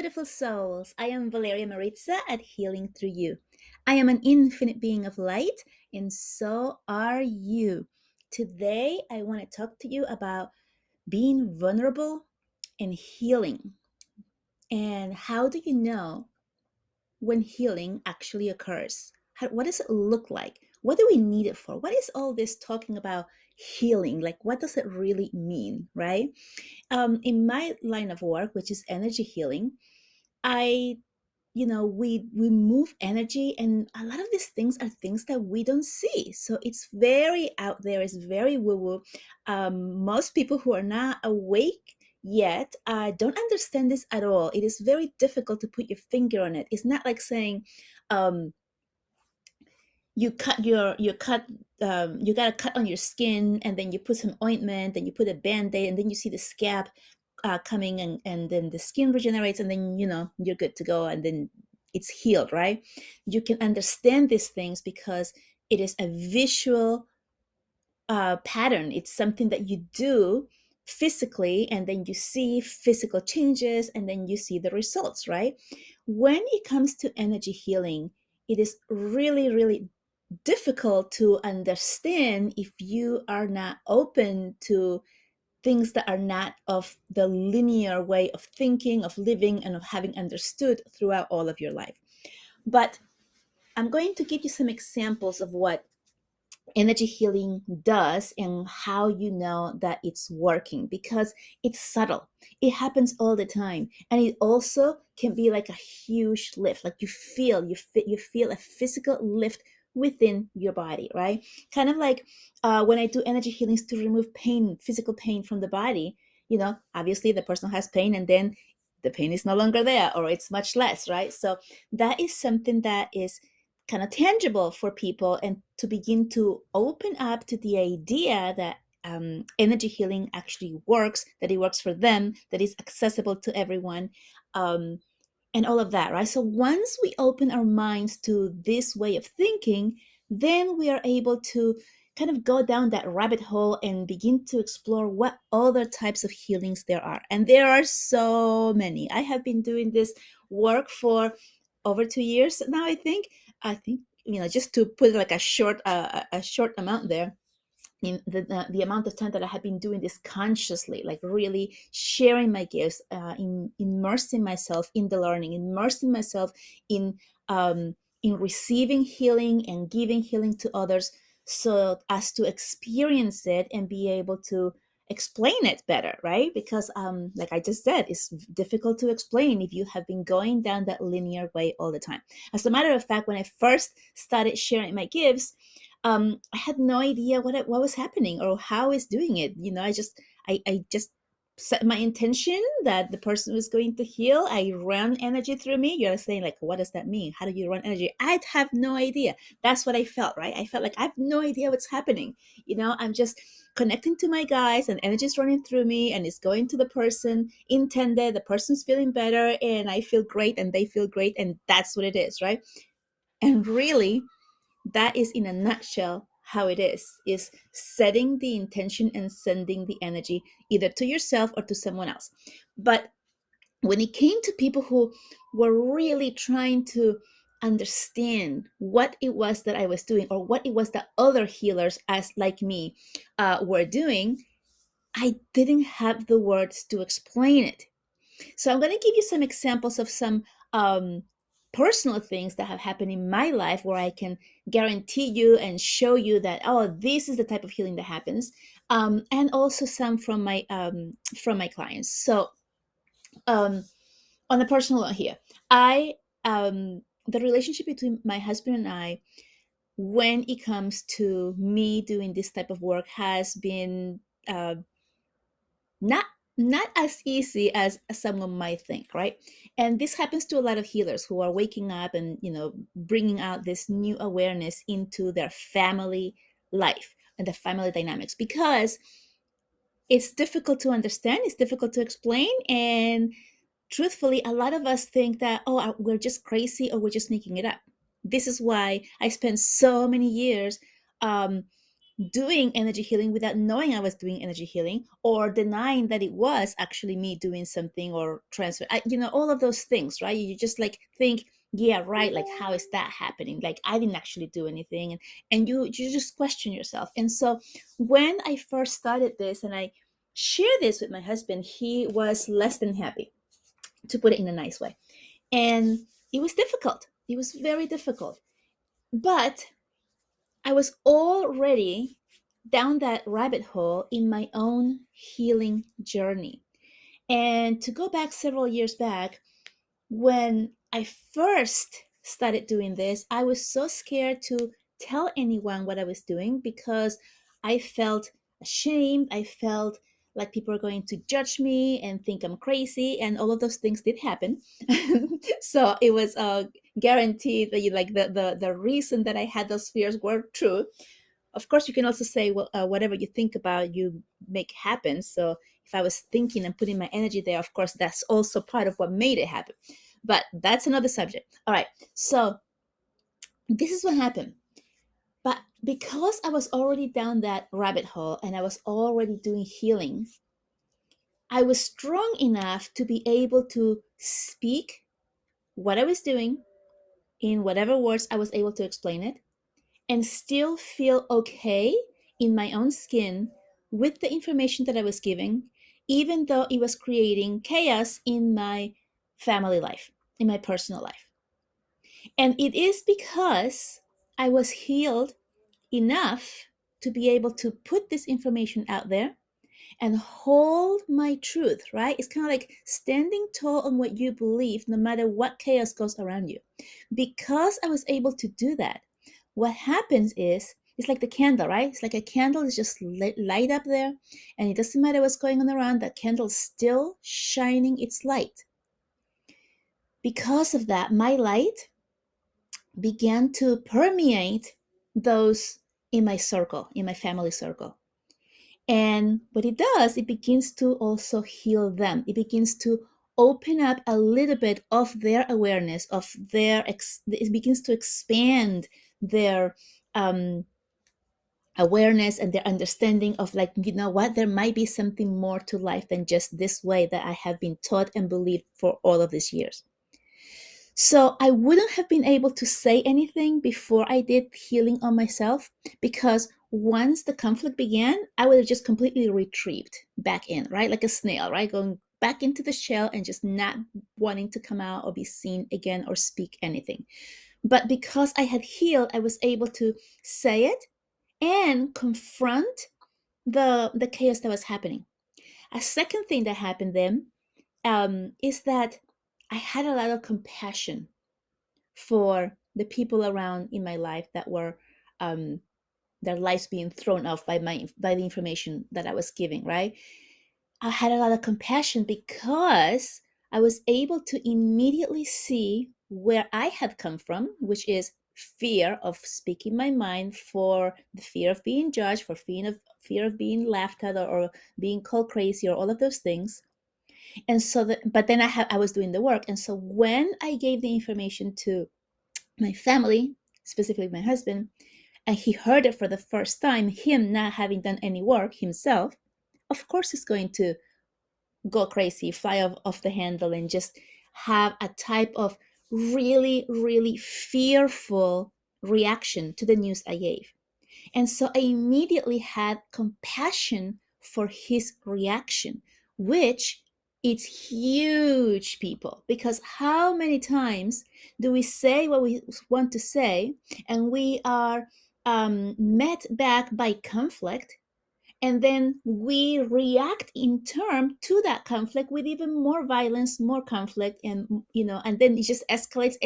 beautiful souls. I am Valeria Maritza at Healing Through You. I am an infinite being of light, and so are you. Today, I want to talk to you about being vulnerable and healing. And how do you know when healing actually occurs? What does it look like? What do we need it for? What is all this talking about healing? Like, what does it really mean, right? In my line of work, which is energy healing, I we move energy, and a lot of these things are things that we don't see, so it's very out there, it's very woo woo. Most people who are not awake yet don't understand this at all. It is very difficult to put your finger on it. It's not like saying um, you got a cut on your skin, and then you put some ointment, and you put a band-aid, and then you see the scab coming, and then the skin regenerates, and then you're good to go, and then it's healed, right? You can understand these things because it is a visual pattern. It's something that you do physically, and then you see physical changes, and then you see the results, right? When it comes to energy healing, it is really, really difficult to understand if you are not open to things that are not of the linear way of thinking, of living, and of having understood throughout all of your life. But I'm going to give you some examples of what energy healing does and how you know that it's working, because it's subtle. It happens all the time, and it also can be like a huge lift. Like you feel a physical lift within your body, right? Kind of like when I do energy healings to remove pain, physical pain from the body. Obviously the person has pain, and then the pain is no longer there, or it's much less, right? So that is something that is kind of tangible for people, and to begin to open up to the idea that energy healing actually works, that it works for them, that it's accessible to everyone, um, and all of that, right? So once we open our minds to this way of thinking, then we are able to kind of go down that rabbit hole and begin to explore what other types of healings there are. And there are so many. I have been doing this work for over 2 years now, I think, just to put like a short amount there, in the amount of time that I have been doing this consciously, like really sharing my gifts, immersing myself in the learning, immersing myself in in receiving healing and giving healing to others, so as to experience it and be able to explain it better, right? Because like I just said, it's difficult to explain if you have been going down that linear way all the time. As a matter of fact, when I first started sharing my gifts, I had no idea what was happening or how I was doing it. I just set my intention that the person was going to heal. I ran energy through me. You're saying, like, what does that mean? How do you run energy? I'd have no idea. That's what I felt, right? I felt like I have no idea what's happening. I'm just connecting to my guys, and energy is running through me, and it's going to the person intended. The person's feeling better, and I feel great, and they feel great, and that's what it is, right? And really, that is in a nutshell how it is setting the intention and sending the energy either to yourself or to someone else. But when it came to people who were really trying to understand what it was that I was doing, or what it was that other healers as like me were doing, I didn't have the words to explain it. So I'm going to give you some examples of some personal things that have happened in my life, where I can guarantee you and show you that, oh, this is the type of healing that happens, and also some from my clients. So um, on a personal note here, I the relationship between my husband and I, when it comes to me doing this type of work, has been uh, not not as easy as someone might think, right? And this happens to a lot of healers who are waking up and bringing out this new awareness into their family life and the family dynamics, because it's difficult to understand, it's difficult to explain, and truthfully, a lot of us think that, oh, we're just crazy, or we're just making it up. This is why I spent so many years um, doing energy healing without knowing I was doing energy healing, or denying that it was actually me doing something or transfer. All of those things, right? You just like think, yeah, right. Like, how is that happening? Like, I didn't actually do anything, and you just question yourself. And so, when I first started this, and I shared this with my husband, he was less than happy, to put it in a nice way, and it was difficult. It was very difficult, but I was already down that rabbit hole in my own healing journey. And to go back several years back, when I first started doing this, I was so scared to tell anyone what I was doing because I felt ashamed. I felt like people are going to judge me and think I'm crazy, and all of those things did happen. So it was guaranteed that like the reason that I had those fears were true. Of course, you can also say, well, whatever you think about, you make happen. So if I was thinking and putting my energy there, of course, that's also part of what made it happen. But that's another subject. All right. So this is what happened. But because I was already down that rabbit hole and I was already doing healing, I was strong enough to be able to speak what I was doing in whatever words I was able to explain it, and still feel okay in my own skin with the information that I was giving, even though it was creating chaos in my family life, in my personal life. And it is because I was healed enough to be able to put this information out there and hold my truth, right? It's kind of like standing tall on what you believe, no matter what chaos goes around you. Because I was able to do that, what happens is, it's like the candle, right? It's like a candle is just light up there, and it doesn't matter what's going on around, that candle is still shining its light. Because of that, my light began to permeate those in my circle, in my family circle. And what it does, it begins to also heal them. It begins to open up a little bit of their awareness, of it begins to expand their awareness and their understanding of, like, you know what, there might be something more to life than just this way that I have been taught and believed for all of these years. So I wouldn't have been able to say anything before I did healing on myself, because once the conflict began, I would have just completely retrieved back in, right? Like a snail, right? Going back into the shell and just not wanting to come out or be seen again or speak anything. But because I had healed, I was able to say it and confront the chaos that was happening. A second thing that happened then is that I had a lot of compassion for the people around in my life that were um, their lives being thrown off by the information that I was giving. Right, I had a lot of compassion because I was able to immediately see where I had come from, which is fear of speaking my mind, for the fear of being judged, for fear of being laughed at, or being called crazy, or all of those things. And so, but then I was doing the work, and so when I gave the information to my family, specifically my husband, and he heard it for the first time, him not having done any work himself, of course he's going to go crazy, fly off the handle, and just have a type of really, really fearful reaction to the news I gave. And so I immediately had compassion for his reaction, which it's huge, people, because how many times do we say what we want to say, and we are met back by conflict, and then we react in turn to that conflict with even more violence, more conflict, and and then it just escalates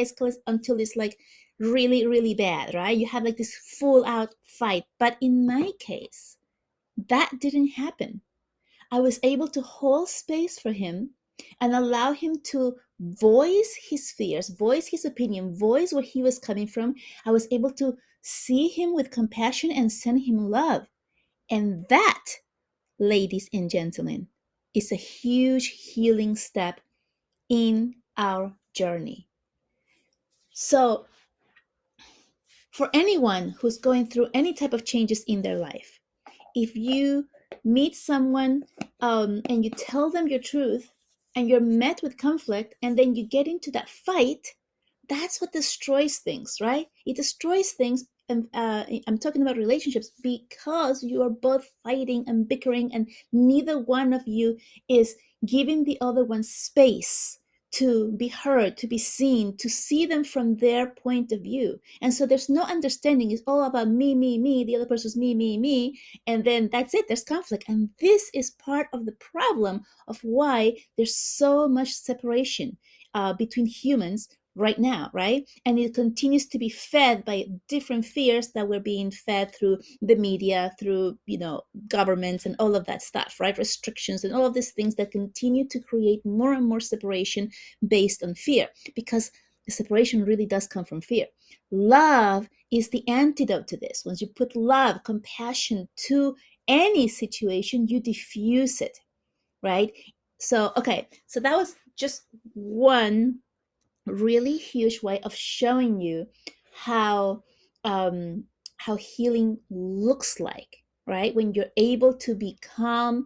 until it's like really, really bad, right? You have like this full out fight. But in my case, that didn't happen. I was able to hold space for him and allow him to voice his fears, voice his opinion, voice where he was coming from. I was able to see him with compassion and send him love. And that, ladies and gentlemen, is a huge healing step in our journey. So, For anyone who's going through any type of changes in their life, if you meet someone and you tell them your truth and you're met with conflict and then you get into that fight, that's what destroys things, right? It destroys things. And I'm talking about relationships because you are both fighting and bickering, and neither one of you is giving the other one space to be heard, to be seen, to see them from their point of view. And so there's no understanding. It's all about me, me, me. The other person's me, me, me. And then that's it. There's conflict. And this is part of the problem of why there's so much separation between humans right now, right? And it continues to be fed by different fears that we're being fed through the media, through, governments and all of that stuff, right? Restrictions and all of these things that continue to create more and more separation based on fear, because the separation really does come from fear. Love is the antidote to this. Once you put love, compassion to any situation, you diffuse it, right? So, okay, so that was just one really huge way of showing you how um, how healing looks like, right? When you're able to be calm,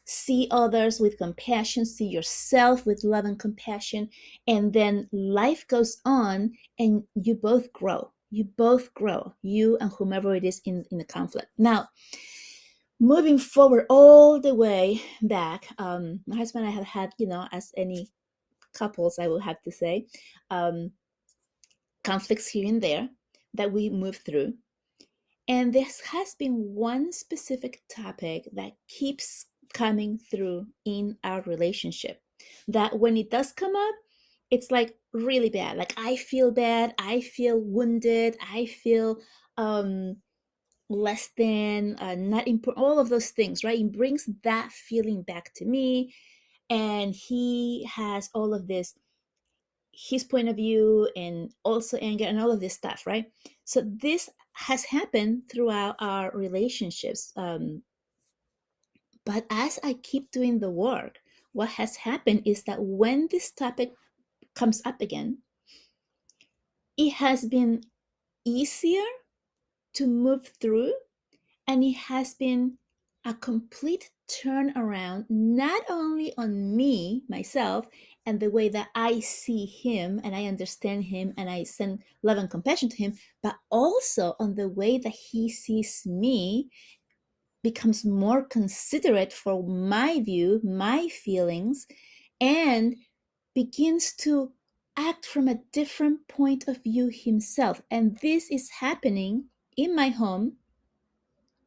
see others with compassion, see yourself with love and compassion, and then life goes on, and you both grow. You both grow, you and whomever it is in the conflict. Now, moving forward all the way back, my husband and I have had, as any couples, I will have to say, um, conflicts here and there that we move through. And this has been one specific topic that keeps coming through in our relationship. That when it does come up, it's like really bad. Like I feel bad, I feel wounded, I feel um, less than, not important, all of those things, right? It brings that feeling back to me. And he has all of this, his point of view, and also anger and all of this stuff, right? So this has happened throughout our relationships. But as I keep doing the work, what has happened is that when this topic comes up again, it has been easier to move through, and it has been a complete turnaround, not only on me, myself, and the way that I see him and I understand him and I send love and compassion to him, but also on the way that he sees me, becomes more considerate for my view, my feelings, and begins to act from a different point of view himself. And this is happening in my home,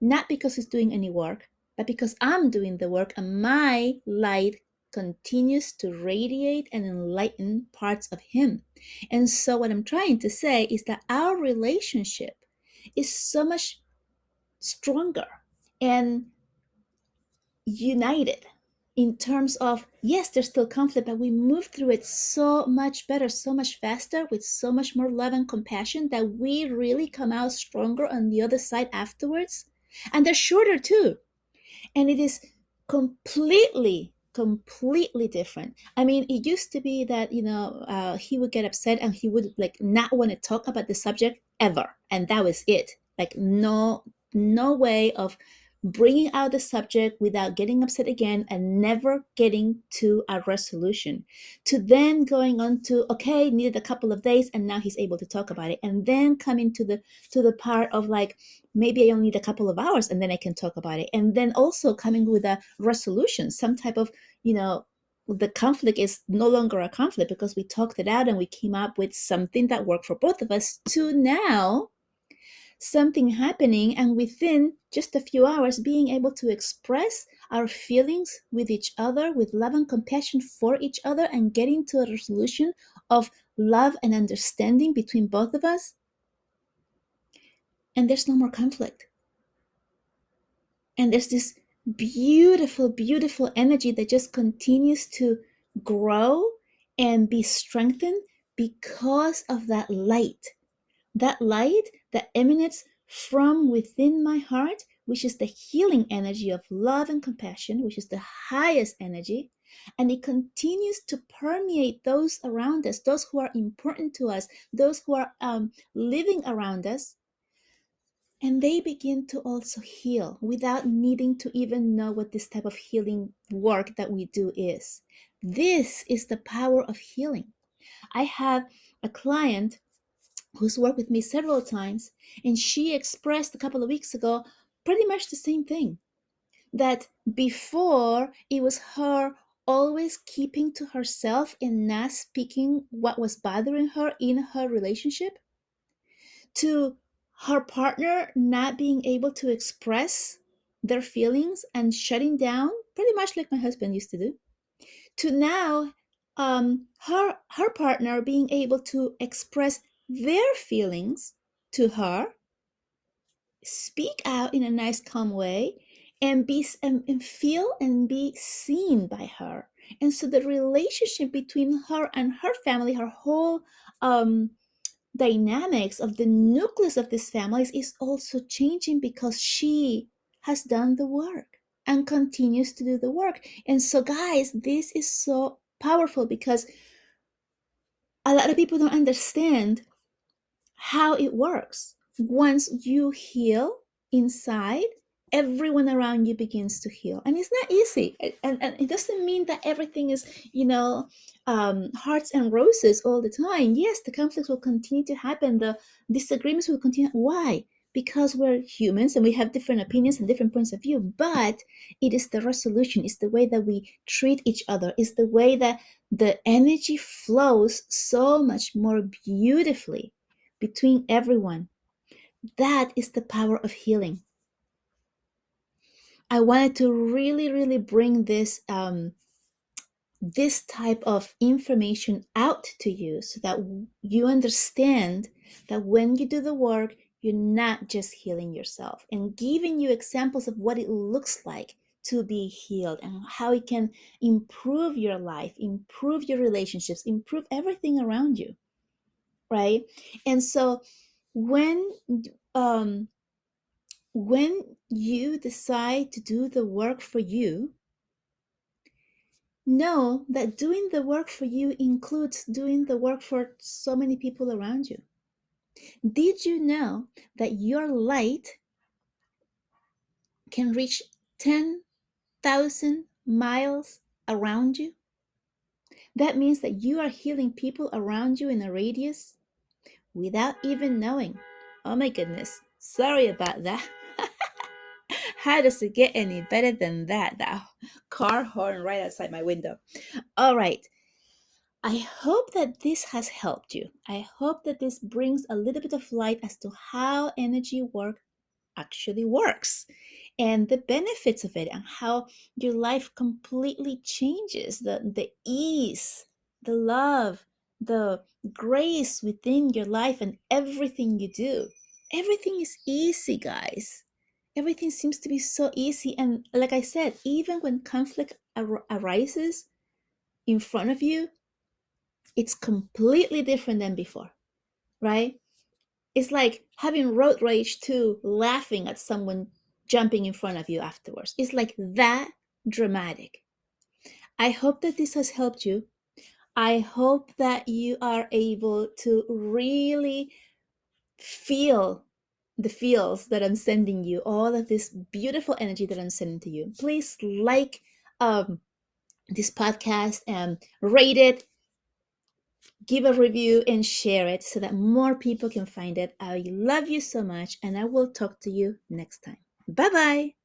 not because he's doing any work, but because I'm doing the work, and my light continues to radiate and enlighten parts of him. And so, what I'm trying to say is that our relationship is so much stronger and united in terms of, yes, there's still conflict, but we move through it so much better, so much faster, with so much more love and compassion, that we really come out stronger on the other side afterwards. And they're shorter too. And it is completely different. I mean, it used to be that, he would get upset and he would like not want to talk about the subject ever, and that was it. Like no way of bringing out the subject without getting upset again and never getting to a resolution, to then going on to, okay, needed a couple of days and now he's able to talk about it, and then coming to the part of like, maybe I only need a couple of hours and then I can talk about it. And then also coming with a resolution, some type of, the conflict is no longer a conflict because we talked it out and we came up with something that worked for both of us, to now something happening and within just a few hours being able to express our feelings with each other with love and compassion for each other, and getting to a resolution of love and understanding between both of us. And there's no more conflict. And there's this beautiful energy that just continues to grow and be strengthened because of that light that emanates from within my heart, which is the healing energy of love and compassion, which is the highest energy. And it continues to permeate those around us, those who are important to us, those who are living around us, and they begin to also heal without needing to even know what this type of healing work that we do is. This is the power of healing. I have a client who's worked with me several times, and she expressed a couple of weeks ago pretty much the same thing, that before it was her always keeping to herself and not speaking what was bothering her in her relationship, to her partner not being able to express their feelings and shutting down, pretty much like my husband used to do, to now her partner being able to express their feelings to her, speak out in a nice calm way, and and feel and be seen by her. And so the relationship between her and her family, her whole dynamics of the nucleus of these families is also changing because she has done the work and continues to do the work. And so, guys, this is so powerful because a lot of people don't understand how it works. Once you heal inside, everyone around you begins to heal. And it's not easy. And it doesn't mean that everything is, hearts and roses all the time. Yes, the conflicts will continue to happen, the disagreements will continue. Why? Because we're humans and we have different opinions and different points of view. But it is the resolution, it's the way that we treat each other, it's the way that the energy flows so much more beautifully between everyone. That is the power of healing. I wanted to really, really bring this type of information out to you so that you understand that when you do the work, you're not just healing yourself, and giving you examples of what it looks like to be healed and how it can improve your life, improve your relationships, improve everything around you, right? And so when um when you decide to do the work for you, know that doing the work for you includes doing the work for so many people around you. Did you know that your light can reach 10,000 miles around you? That means that you are healing people around you in a radius without even knowing. Oh my goodness. Sorry about that. How does it get any better than that? That car horn right outside my window. All right. I hope that this has helped you. I hope that this brings a little bit of light as to how energy work actually works and the benefits of it and how your life completely changes, the ease, the love, the grace within your life and everything you do. Everything is easy, guys. Everything seems to be so easy. And like I said, even when conflict arises in front of you, it's completely different than before, right? It's like having road rage to laughing at someone jumping in front of you afterwards. It's like that dramatic. I hope that this has helped you. I hope that you are able to really feel the feels that I'm sending you, all of this beautiful energy that I'm sending to you. Please like this podcast and rate it, give a review, and share it so that more people can find it. I love you so much, and I will talk to you next time. Bye bye.